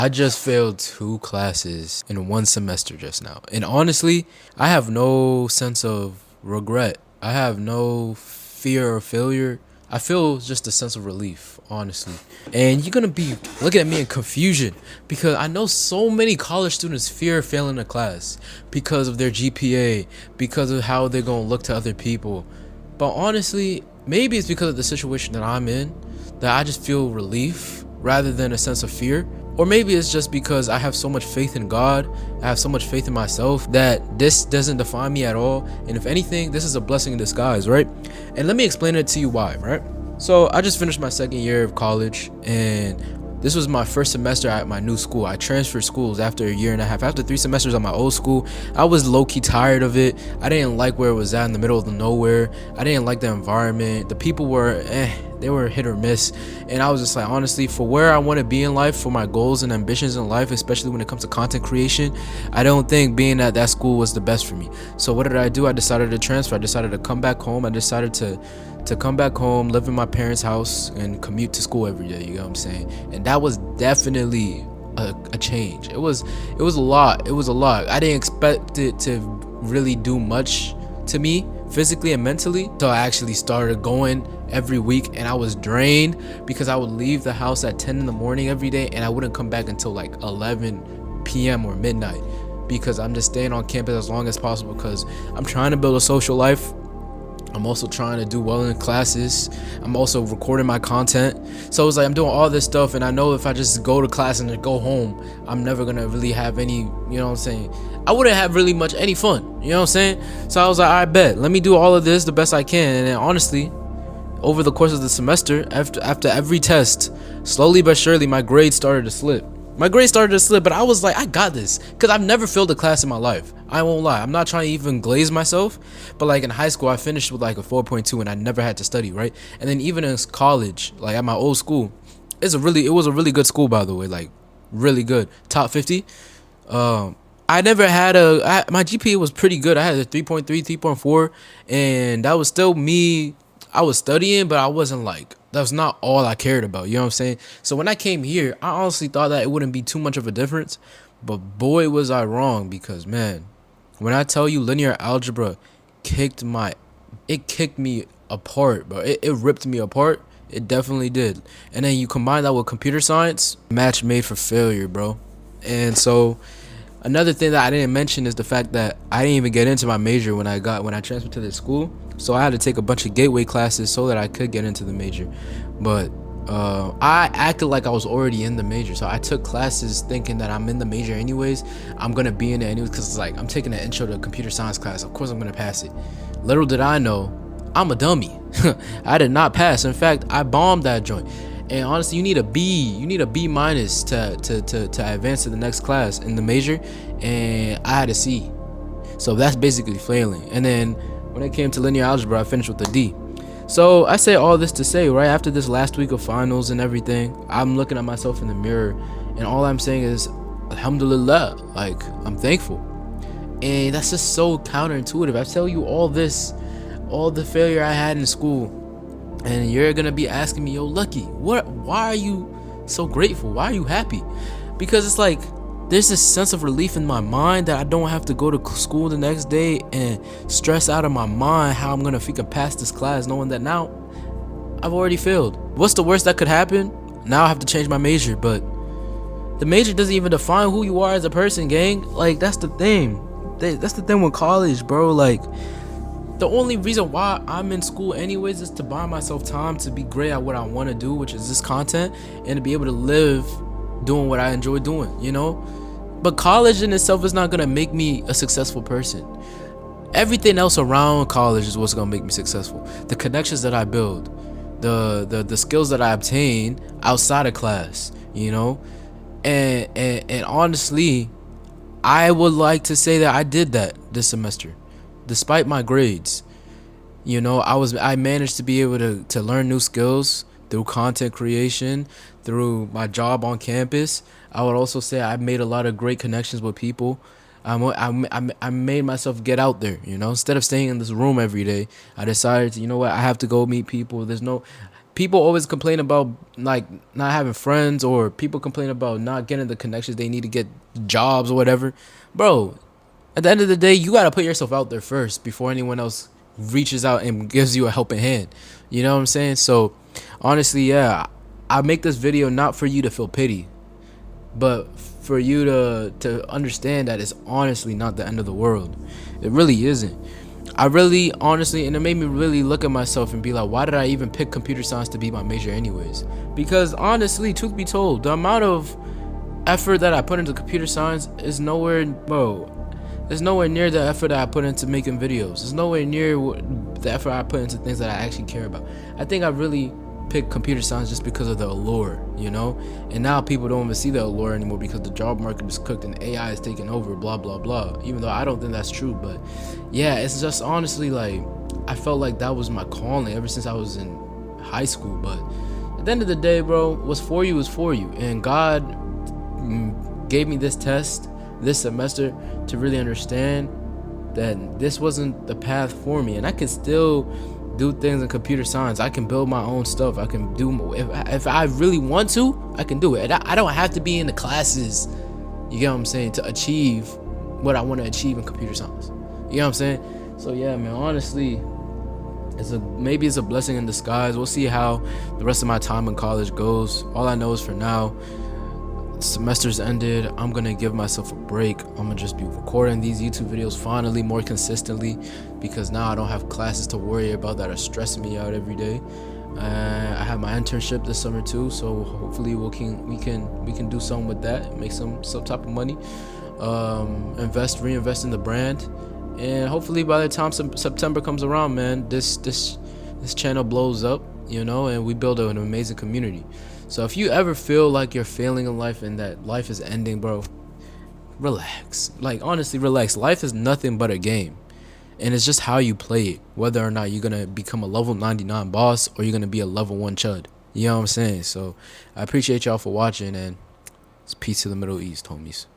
I just failed 2 classes in 1 semester just now. And honestly, I have no sense of regret. I have no fear of failure. I feel just a sense of relief, honestly. And you're gonna be looking at me in confusion because I know so many college students fear failing a class because of their GPA, because of how they're gonna look to other people. But honestly, maybe it's because of the situation that I'm in that I just feel relief rather than a sense of fear. Or maybe it's just because I have so much faith in God, I have so much faith in myself that this doesn't define me at all. And if anything, this is a blessing in disguise, right? And let me explain it to you why, right? So I just finished my 2nd year of college, and this was my first semester at my new school. I transferred schools after a year and a half. After 3 semesters at my old school, I was low-key tired of it. I didn't like where it was at in the middle of the nowhere. I didn't like the environment. The people were they were hit or miss. And I was just like, honestly, for where I want to be in life, for my goals and ambitions in life, especially when it comes to content creation, I don't think being at that school was the best for me. So what did I do? I decided to transfer. I decided to come back home. I decided to come back home, live in my parents' house, and commute to school every day. You know what I'm saying? And that was definitely a change. It was a lot. It was a lot. I didn't expect it to really do much to me physically and mentally. So I actually started going every week, and I was drained because I would leave the house at 10 in the morning every day, and I wouldn't come back until like 11 p.m. or midnight because I'm just staying on campus as long as possible because I'm trying to build a social life. I'm also trying to do well in classes. I'm also recording my content. So it's like I'm doing all this stuff, and I know if I just go to class and then go home, I'm never gonna really have any, you know what I'm saying? I wouldn't have really much any fun, you know what I'm saying? So I was like, I bet, let me do all of this the best I can. And then honestly, over the course of the semester, after every test, slowly but surely, my grades started to slip. But I was like, I got this, because I've never failed a class in my life. I won't lie. I'm not trying to even glaze myself, but like in high school, I finished with like a 4.2, and I never had to study, right? And then even in college, like at my old school, it was a really good school, by the way, like really good, top 50. I never had my GPA was pretty good. I had a 3.3, 3.4, and that was still me. I was studying, but I wasn't like, that was not all I cared about. You know what I'm saying? So when I came here, I honestly thought that it wouldn't be too much of a difference. But boy, was I wrong, because man, when I tell you linear algebra kicked my, it kicked me apart, bro. It ripped me apart. It definitely did. And then you combine that with computer science, match made for failure, bro. And so another thing that I didn't mention is the fact that I didn't even get into my major when I transferred to this school. So I had to take a bunch of gateway classes so that I could get into the major. But I acted like I was already in the major. So I took classes thinking that I'm in the major anyways. I'm going to be in it anyways because it's like I'm taking an intro to computer science class. Of course I'm going to pass it. Little did I know, I'm a dummy. I did not pass. In fact, I bombed that joint. And honestly, you need a B minus to advance to the next class in the major, and I had a C. So that's basically failing. And then when it came to linear algebra, I finished with a D. So I say all this to say, right after this last week of finals and everything, I'm looking at myself in the mirror, and all I'm saying is, alhamdulillah, like I'm thankful. And that's just so counterintuitive. I tell you all this, all the failure I had in school, and you're gonna be asking me, yo, Lucky, why are you so grateful? Why are you happy? Because it's like there's this sense of relief in my mind that I don't have to go to school the next day and stress out of my mind how I'm gonna freaking pass this class, knowing that now I've already failed. What's the worst that could happen? Now I have to change my major, but the major doesn't even define who you are as a person, gang. Like that's the thing. That's the thing with college, bro. Like the only reason why I'm in school anyways is to buy myself time to be great at what I want to do, which is this content, and to be able to live doing what I enjoy doing, you know? But college in itself is not going to make me a successful person. Everything else around college is what's going to make me successful. The connections that I build, the skills that I obtain outside of class, you know? And honestly, I would like to say that I did that this semester. Despite my grades, you know, I managed to be able to learn new skills through content creation, through my job on campus. I would also say I made a lot of great connections with people. I made myself get out there, you know, instead of staying in this room every day. I decided to, you know what, I have to go meet people. People always complain about like not having friends, or people complain about not getting the connections they need to get jobs or whatever. Bro, at the end of the day, you gotta put yourself out there first before anyone else reaches out and gives you a helping hand. You know what I'm saying? So honestly, yeah, I make this video not for you to feel pity, but for you to understand that it's honestly not the end of the world. It really isn't. I really honestly, and it made me really look at myself and be like, why did I even pick computer science to be my major anyways? Because honestly, truth be told, the amount of effort that I put into computer science is nowhere, bro. It's nowhere near the effort that I put into making videos. It's nowhere near the effort I put into things that I actually care about. I think I really picked computer science just because of the allure, you know? And now people don't even see the allure anymore because the job market is cooked and AI is taking over, blah, blah, blah. Even though I don't think that's true, but yeah, it's just honestly like, I felt like that was my calling ever since I was in high school. But at the end of the day, bro, what's for you is for you. And God gave me this test this semester to really understand that this wasn't the path for me, and I can still do things in computer science. I can build my own stuff. I can do, if I really want to, I can do it. I don't have to be in the classes, you get what I'm saying, to achieve what I want to achieve in computer science. You know what I'm saying? So yeah, man, honestly, maybe it's a blessing in disguise. We'll see how the rest of my time in college goes. All I know is for now, semester's ended. I'm gonna give myself a break. I'm gonna just be recording these YouTube videos finally more consistently, because now I don't have classes to worry about that are stressing me out every day. I have my internship this summer too, so hopefully we can do something with that, make some type of money, reinvest in the brand, and hopefully by the time September comes around, man, this channel blows up, you know, and we build an amazing community. So if you ever feel like you're failing in life and that life is ending, bro, relax. Like, honestly, relax. Life is nothing but a game, and it's just how you play it, whether or not you're gonna become a level 99 boss or you're gonna be a level 1 chud. You know what I'm saying? So I appreciate y'all for watching, and it's peace to the Middle East, homies.